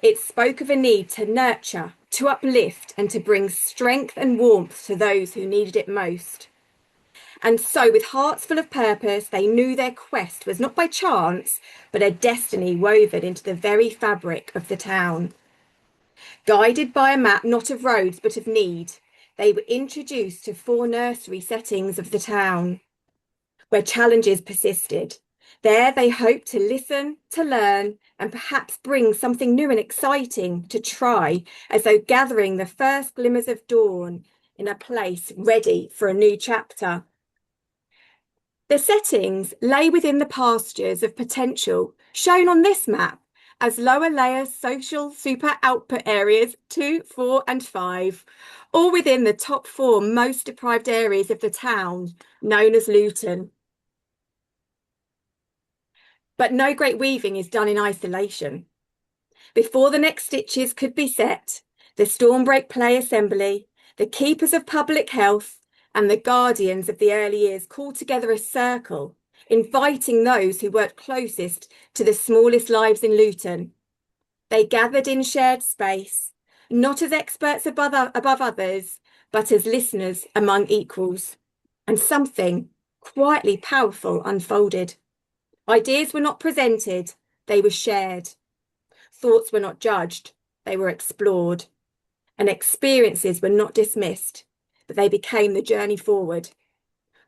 It spoke of a need to nurture, to uplift, and to bring strength and warmth to those who needed it most. And so, with hearts full of purpose, they knew their quest was not by chance, but a destiny woven into the very fabric of the town. Guided by a map not of roads but of need, they were introduced to 4 nursery settings of the town, where challenges persisted. There they hoped to listen, to learn, and perhaps bring something new and exciting to try, as though gathering the first glimmers of dawn in a place ready for a new chapter. The settings lay within the pastures of potential shown on this map as lower layer social super output areas 2, 4 and 5, all within the top 4 most deprived areas of the town, known as Luton. But no great weaving is done in isolation. Before the next stitches could be set, the Stormbreak Play Assembly, The keepers of public health and the guardians of the early years called together a circle, inviting those who worked closest to the smallest lives in Luton. They gathered in shared space, not as experts above others, but as listeners among equals. And something quietly powerful unfolded. Ideas were not presented, they were shared. Thoughts were not judged, they were explored. And experiences were not dismissed, but they became the journey forward.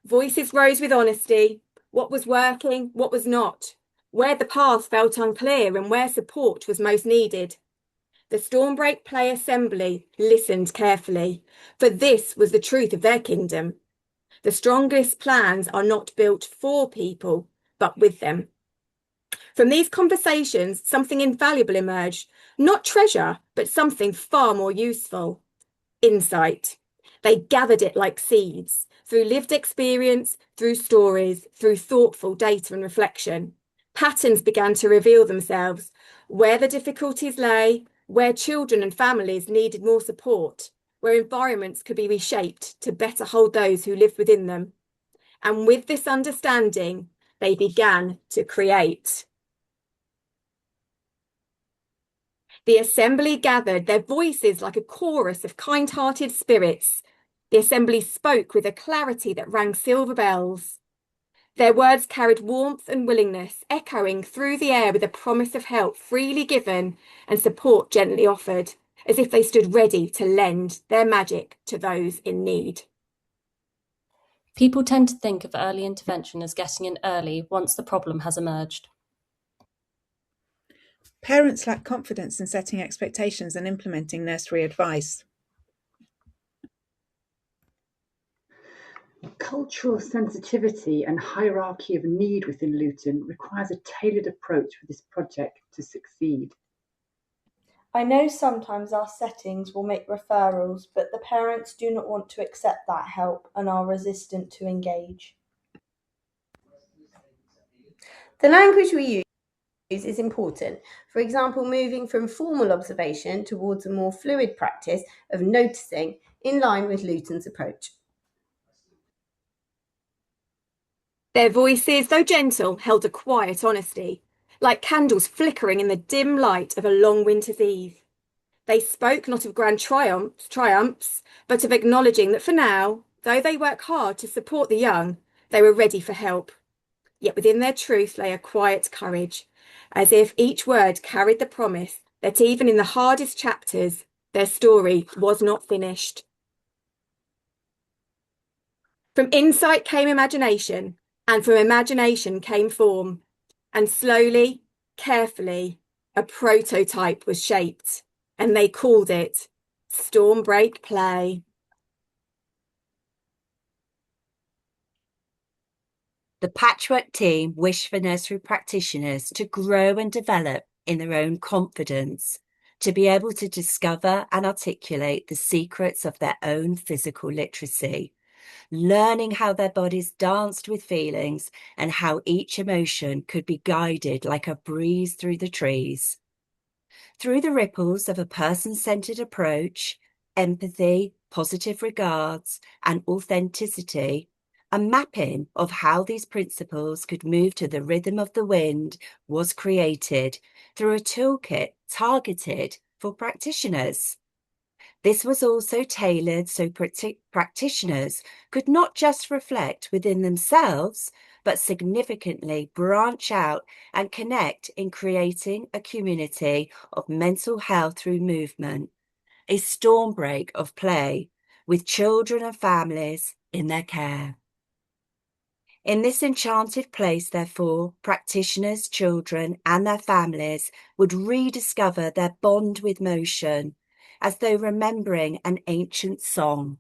Voices rose with honesty, what was working, what was not, where the path felt unclear and where support was most needed. The Stormbreak Play Assembly listened carefully, for this was the truth of their kingdom. The strongest plans are not built for people, but with them. From these conversations, something invaluable emerged, not treasure, but something far more useful. Insight. They gathered it like seeds, through lived experience, through stories, through thoughtful data and reflection. Patterns began to reveal themselves, where the difficulties lay, where children and families needed more support, where environments could be reshaped to better hold those who lived within them. And with this understanding, they began to create. The assembly gathered, their voices like a chorus of kind-hearted spirits. The assembly spoke with a clarity that rang silver bells. Their words carried warmth and willingness, echoing through the air with a promise of help freely given and support gently offered, as if they stood ready to lend their magic to those in need. People tend to think of early intervention as getting in early once the problem has emerged. Parents lack confidence in setting expectations and implementing nursery advice. Cultural sensitivity and hierarchy of need within Luton requires a tailored approach for this project to succeed. I know sometimes our settings will make referrals, but the parents do not want to accept that help and are resistant to engage. The language we use is important. For example, moving from formal observation towards a more fluid practice of noticing in line with Luton's approach. Their voices, though gentle, held a quiet honesty, like candles flickering in the dim light of a long winter's eve. They spoke not of grand triumphs, but of acknowledging that for now, though they work hard to support the young, they were ready for help. Yet within their truth lay a quiet courage, as if each word carried the promise that even in the hardest chapters, their story was not finished. From insight came imagination, and from imagination came form, and slowly, carefully, a prototype was shaped, and they called it Stormbreak Play. The Patchwork team wish for nursery practitioners to grow and develop in their own confidence, to be able to discover and articulate the secrets of their own physical literacy, learning how their bodies danced with feelings and how each emotion could be guided like a breeze through the trees. Through the ripples of a person-centered approach, empathy, positive regards, and authenticity, a mapping of how these principles could move to the rhythm of the wind was created through a toolkit targeted for practitioners. This was also tailored so practitioners could not just reflect within themselves, but significantly branch out and connect in creating a community of mental health through movement, a stormbreak of play with children and families in their care. In this enchanted place, therefore, practitioners, children, and their families would rediscover their bond with motion, as though remembering an ancient song.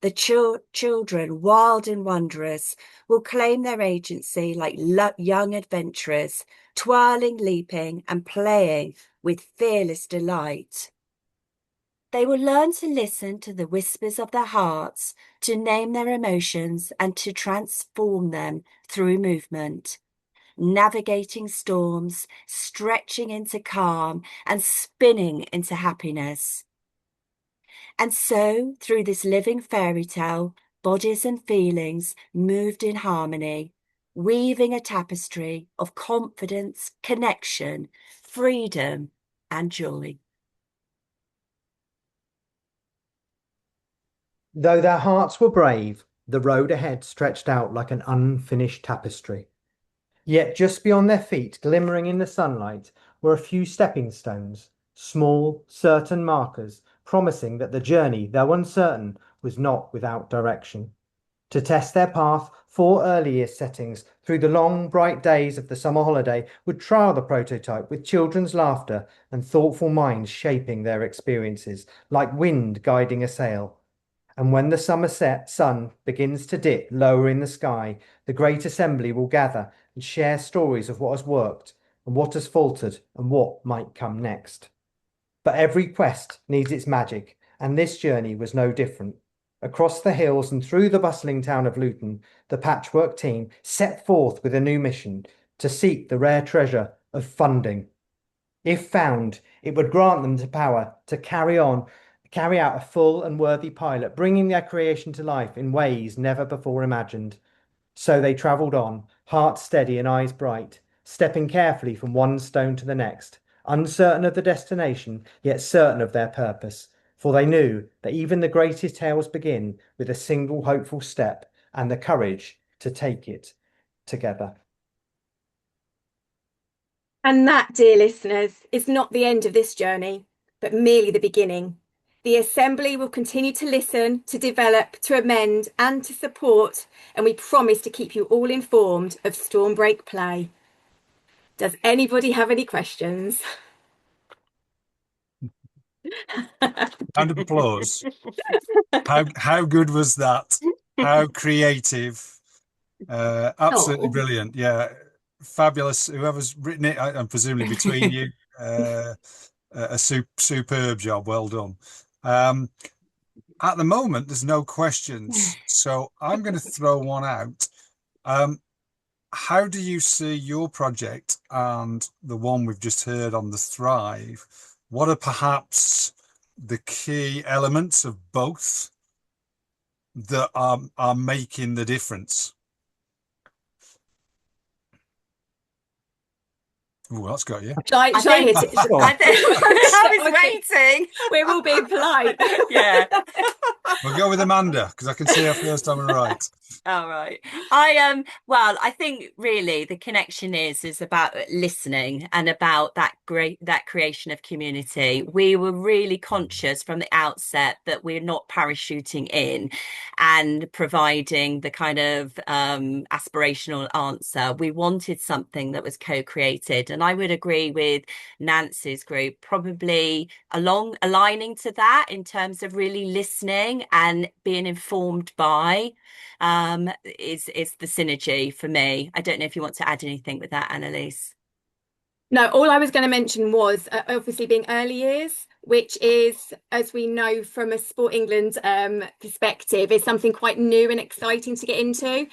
The children, wild and wondrous, will claim their agency like young adventurers, twirling, leaping, and playing with fearless delight. They will learn to listen to the whispers of their hearts, to name their emotions, and to transform them through movement, navigating storms, stretching into calm, and spinning into happiness. And so, through this living fairy tale, bodies and feelings moved in harmony, weaving a tapestry of confidence, connection, freedom, and joy. Though their hearts were brave, the road ahead stretched out like an unfinished tapestry. Yet just beyond their feet, glimmering in the sunlight, were a few stepping stones, small, certain markers, promising that the journey, though uncertain, was not without direction. To test their path, 4 early year settings through the long, bright days of the summer holiday would trial the prototype with children's laughter and thoughtful minds shaping their experiences, like wind guiding a sail. And when the summer sun begins to dip lower in the sky, the great assembly will gather and share stories of what has worked and what has faltered and what might come next. But every quest needs its magic, and this journey was no different. Across the hills and through the bustling town of Luton, the patchwork team set forth with a new mission to seek the rare treasure of funding. If found, it would grant them the power to carry out a full and worthy pilot, bringing their creation to life in ways never before imagined. So they travelled on, hearts steady and eyes bright, stepping carefully from one stone to the next, uncertain of the destination, yet certain of their purpose. For they knew that even the greatest tales begin with a single hopeful step and the courage to take it together. And that, dear listeners, is not the end of this journey, but merely the beginning. The Assembly will continue to listen, to develop, to amend and to support, and we promise to keep you all informed of Stormbreak Play. Does anybody have any questions? Round of applause. How good was that? How creative. Absolutely brilliant. Yeah, fabulous. Whoever's written it, and presumably between you, a superb job. Well done. At the moment, there's no questions, so I'm going to throw one out. How do you see your project and the one we've just heard on the Thrive? What are perhaps the key elements of both that are making the difference? Oh, that's got you. Shall I hit it? I was waiting. We're all being polite. Yeah. We'll go with Amanda because I can see her first on the right. All right. Well, I think really the connection is about listening and about that creation of community. We were really conscious from the outset that we're not parachuting in and providing the kind of aspirational answer. We wanted something that was co-created, and I would agree with Nancy's group, probably aligning to that in terms of really listening and being informed by is the synergy for me. I don't know if you want to add anything with that, Annalise. No, all I was going to mention was obviously being early years, which is, as we know from a Sport England perspective, is something quite new and exciting to get into.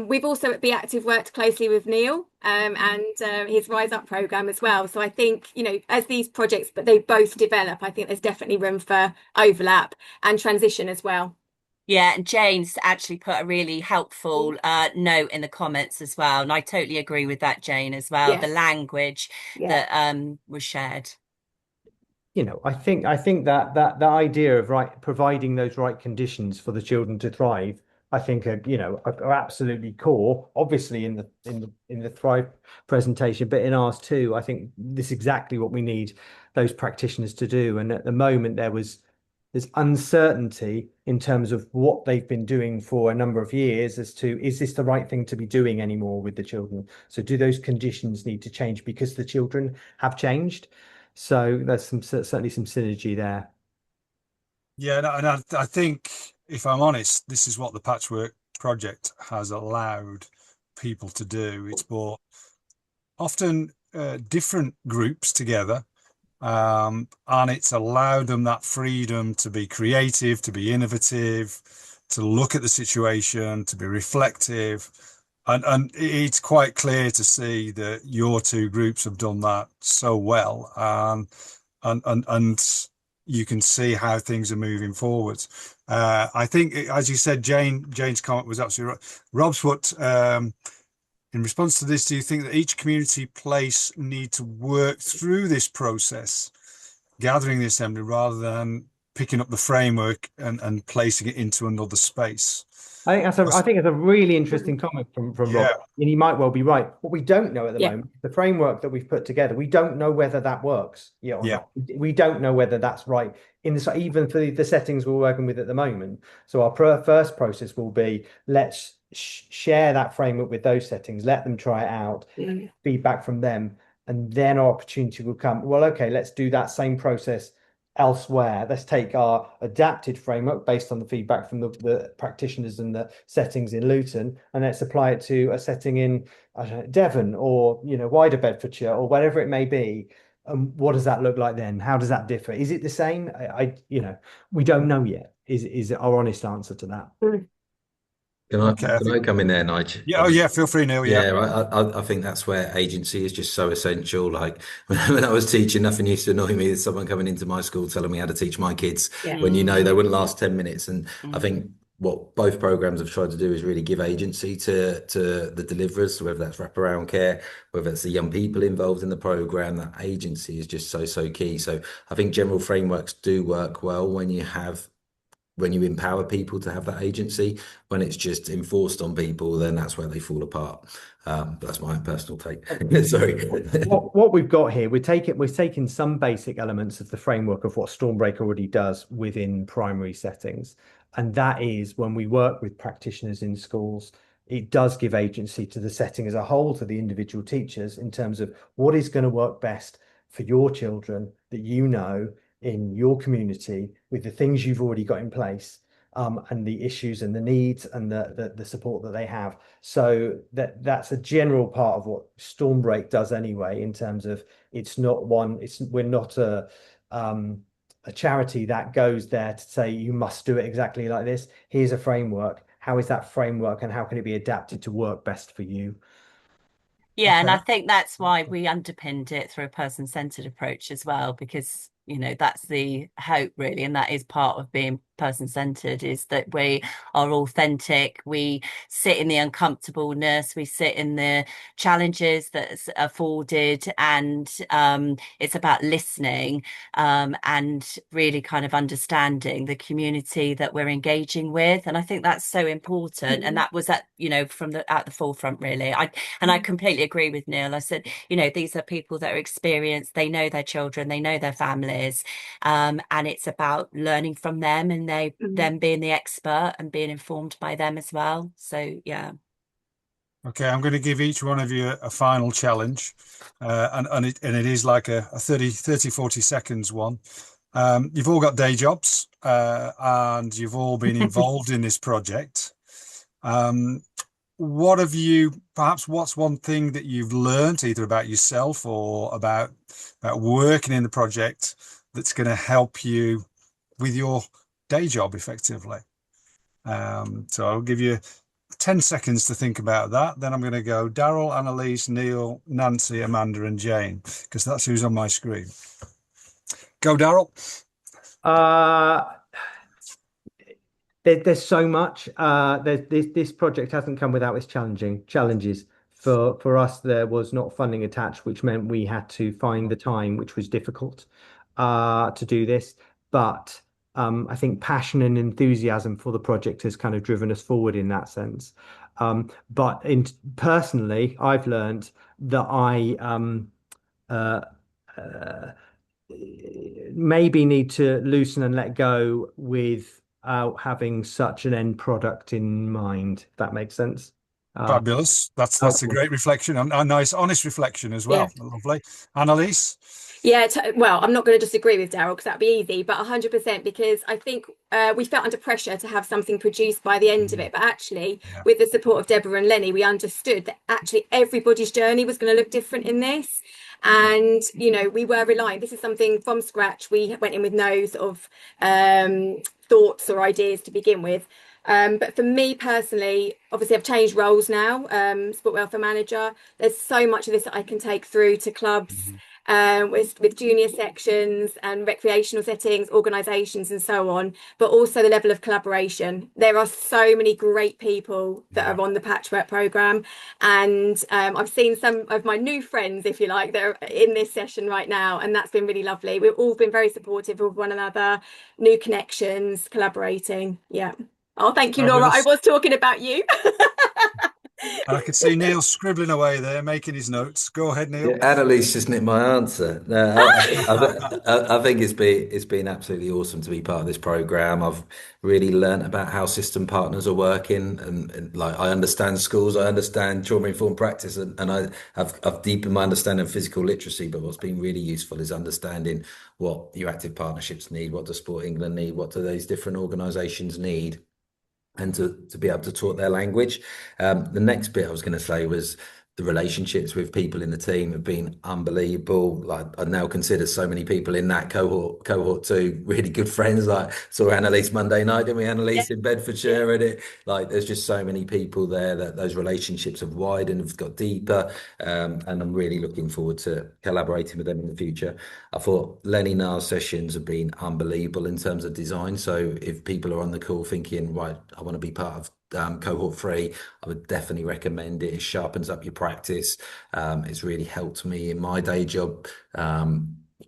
We've also at Be Active worked closely with Neil and his Rise Up programme as well. So I think, you know, as these projects, but they both develop, I think there's definitely room for overlap and transition as well. Yeah, and Jane's actually put a really helpful note in the comments as well. And I totally agree with that, Jane, as well. Yes. The language that was shared. You know, I think that the idea of providing those right conditions for the children to thrive, I think are absolutely core. Obviously in the Thrive presentation, but in ours too. I think this is exactly what we need those practitioners to do. And at the moment there's uncertainty in terms of what they've been doing for a number of years as to, is this the right thing to be doing anymore with the children? So do those conditions need to change because the children have changed? So there's certainly some synergy there. Yeah, and I think, if I'm honest, this is what the Patchwork Project has allowed people to do. It's brought often different groups together, and it's allowed them that freedom to be creative, to be innovative, to look at the situation, to be reflective. And it's quite clear to see that your two groups have done that so well. And you can see how things are moving forward. I think, as you said, Jane's comment was absolutely right. Rob's put, in response to this, do you think that each community place need to work through this process, gathering the assembly, rather than picking up the framework and placing it into another space? I think it's a really interesting comment from Rob, and he might well be right. What we don't know at the moment, the framework that we've put together, we don't know whether that works or not. We don't know whether that's right even for the settings we're working with at the moment. So our first process will be, let's share that framework with those settings, let them try it out, feedback from them, and then our opportunity will come. Well, okay, let's do that same process elsewhere. Let's take our adapted framework based on the feedback from the practitioners and the settings in Luton, and let's apply it to a setting in, I don't know, Devon or wider Bedfordshire or whatever it may be. What does that look like then? How does that differ? Is it the same? We don't know yet. Is our honest answer to that? Can I come in there, Nigel? Yeah, feel free, Neil. I think that's where agency is just so essential. Like when I was teaching, nothing used to annoy me as someone coming into my school telling me how to teach my kids when they wouldn't last 10 minutes. And I think what both programs have tried to do is really give agency to the deliverers, whether that's wraparound care, whether it's the young people involved in the program. That agency is just so key. So I think general frameworks do work well when you empower people to have that agency. When it's just enforced on people, then that's where they fall apart. That's my personal take. Sorry. What we've got here, we're taking some basic elements of the framework of what Stormbreak already does within primary settings. And that is, when we work with practitioners in schools, it does give agency to the setting as a whole, to the individual teachers, in terms of what is going to work best for your children that in your community, with the things you've already got in place, and the issues and the needs and the support that they have. So that's a general part of what Stormbreak does anyway, in terms of we're not a charity that goes there to say you must do it exactly like this. Here's a framework. How is that framework, and how can it be adapted to work best for you? Yeah, and I think that's why we underpinned it through a person-centered approach as well, because that's the hope really, and that is part of being person-centered, is that we are authentic, we sit in the uncomfortableness, we sit in the challenges that's afforded, and it's about listening and really kind of understanding the community that we're engaging with. And I think that's so important, and that was at the forefront really. I completely agree with Neil. I said, these are people that are experienced, they know their children, they know their families, and it's about learning from them, and them being the expert and being informed by them as well. So yeah. Okay, I'm going to give each one of you a final challenge, and it is like a 40 seconds one. You've all got day jobs, and you've all been involved in this project. What's one thing that you've learned, either about yourself or about working in the project, that's going to help you with your day job effectively? So I'll give you 10 seconds to think about that. Then I'm going to go Daryl, Annalise, Neil, Nancy, Amanda, and Jane, because that's who's on my screen. Go, Daryl. There's so much. This project hasn't come without its challenges. For us, there was not funding attached, which meant we had to find the time, which was difficult to do this. But I think passion and enthusiasm for the project has kind of driven us forward in that sense. But personally, I've learned that I maybe need to loosen and let go without having such an end product in mind, if that makes sense. Fabulous. That's a great reflection, and a nice, honest reflection as well. Yeah. Lovely. Annalise? Yeah, well, I'm not going to disagree with Daryl, because that'd be easy, but 100%, because I think we felt under pressure to have something produced by the end of it. But actually, with the support of Deborah and Lenny, we understood that actually everybody's journey was going to look different in this. And, we were relying, this is something from scratch. We went in with no sort of thoughts or ideas to begin with. But for me personally, obviously I've changed roles now, sport welfare manager. There's so much of this that I can take through to clubs with junior sections and recreational settings, organisations and so on, but also the level of collaboration. There are so many great people that are on the Patchwork programme, and I've seen some of my new friends, if you like, that are in this session right now, and that's been really lovely. We've all been very supportive of one another, new connections, collaborating. Yeah. Oh, thank you, Laura. I was talking about you. And I could see Neil scribbling away there, making his notes. Go ahead, Neil. Yeah, Annalise just nicked my answer. No, I think it's been absolutely awesome to be part of this program. I've really learnt about how system partners are working, and like I understand schools, I understand trauma informed practice, and I've deepened my understanding of physical literacy. But what's been really useful is understanding what your active partnerships need, what does Sport England need, what do those different organisations need, and to be able to talk their language. The next bit I was going to say was the relationships with people in the team have been unbelievable. Like I now consider so many people in that cohort 2 really good friends. Like saw Annalise Monday night, didn't we, Annalise, in Bedfordshire, and it like there's just so many people there that those relationships have widened, have got deeper, and I'm really looking forward to collaborating with them in the future. I thought Lenny Nars sessions have been unbelievable in terms of design. So if people are on the call thinking, right, I want to be part of cohort 3, I would definitely recommend it. It sharpens up your practice. It's really helped me in my day job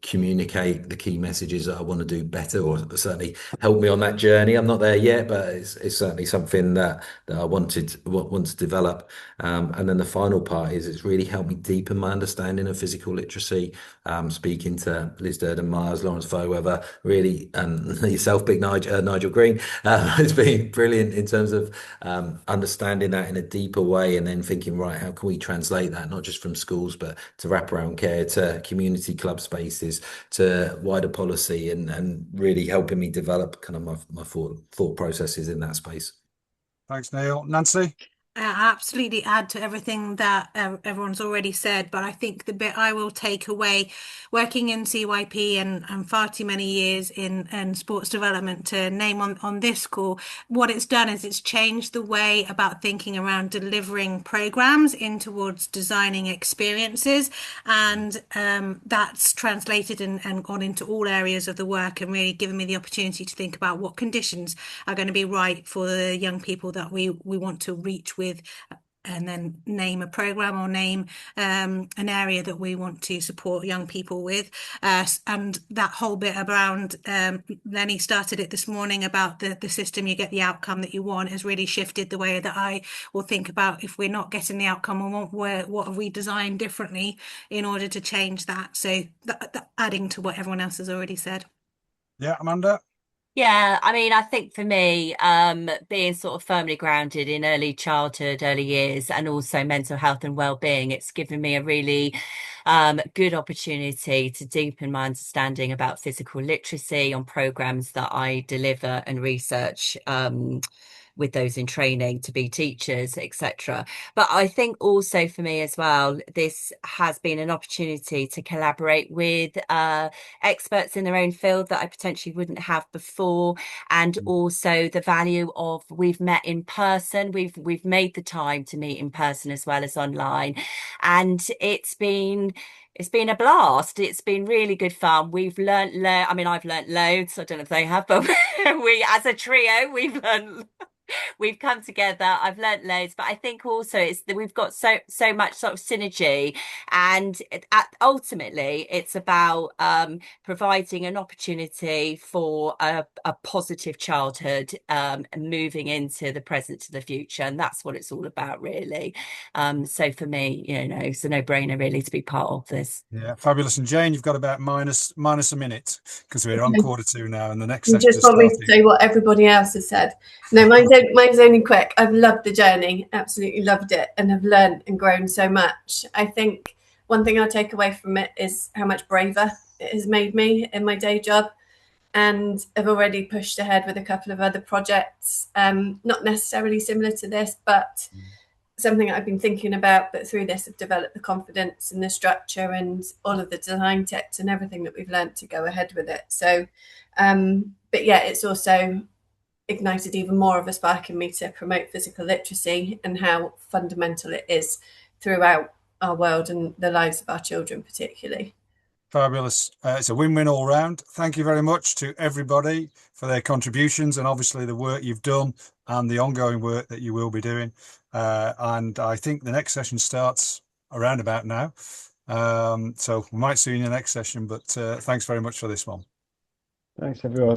communicate the key messages that I want to do better, or certainly help me on that journey. I'm not there yet, but it's certainly something that I want to develop. And then the final part is it's really helped me deepen my understanding of physical literacy. Speaking to Liz Durden Myers, Lawrence Foweather, really, and yourself, Big Nigel Green, it's been brilliant in terms of understanding that in a deeper way, and then thinking, right, how can we translate that not just from schools but to wraparound care, to community club spaces, to wider policy, and really helping me develop kind of my thought processes in that space. Thanks, Neil. Nancy? Absolutely add to everything that everyone's already said, but I think the bit I will take away, working in CYP and far too many years in sports development to name on this call, what it's done is it's changed the way about thinking around delivering programs in towards designing experiences, and that's translated and gone into all areas of the work, and really given me the opportunity to think about what conditions are going to be right for the young people that we want to reach with, and then name a program or name an area that we want to support young people with. And that whole bit around, Lenny started it this morning about the system, you get the outcome that you want, has really shifted the way that I will think about if we're not getting the outcome we want, what have we designed differently in order to change that. So adding to what everyone else has already said. Yeah, Amanda? Yeah, I mean, I think for me, being sort of firmly grounded in early childhood, early years, and also mental health and well-being, it's given me a really good opportunity to deepen my understanding about physical literacy on programs that I deliver and research with those in training to be teachers, etc. But I think also for me as well, this has been an opportunity to collaborate with experts in their own field that I potentially wouldn't have before, and also the value of we've met in person, we've made the time to meet in person as well as online, and it's been a blast. It's been really good fun. We've learned, I mean, I've learned loads. I don't know if they have, but we, as a trio, we've come together. I've learnt loads, but I think also it's that we've got so much sort of synergy, and ultimately it's about providing an opportunity for a positive childhood, and moving into the present to the future, and that's what it's all about, really. So for me, it's a no-brainer really to be part of this. Yeah, fabulous. And Jane, you've got about minus a minute, because we're on quarter 2 now, and the next You section just want me to say what everybody else has said. No, mine's only quick. I've loved the journey, absolutely loved it, and have learned and grown so much. I think one thing I'll take away from it is how much braver it has made me in my day job, and I've already pushed ahead with a couple of other projects, not necessarily similar to this, but something I've been thinking about, but through this I've developed the confidence and the structure and all of the design tips and everything that we've learned to go ahead with it. So, but yeah, it's also ignited even more of a spark in me to promote physical literacy and how fundamental it is throughout our world and the lives of our children particularly. Fabulous. It's a win-win all round. Thank you very much to everybody for their contributions and obviously the work you've done and the ongoing work that you will be doing. And I think the next session starts around about now. So we might see you in the next session, but thanks very much for this one. Thanks, everyone.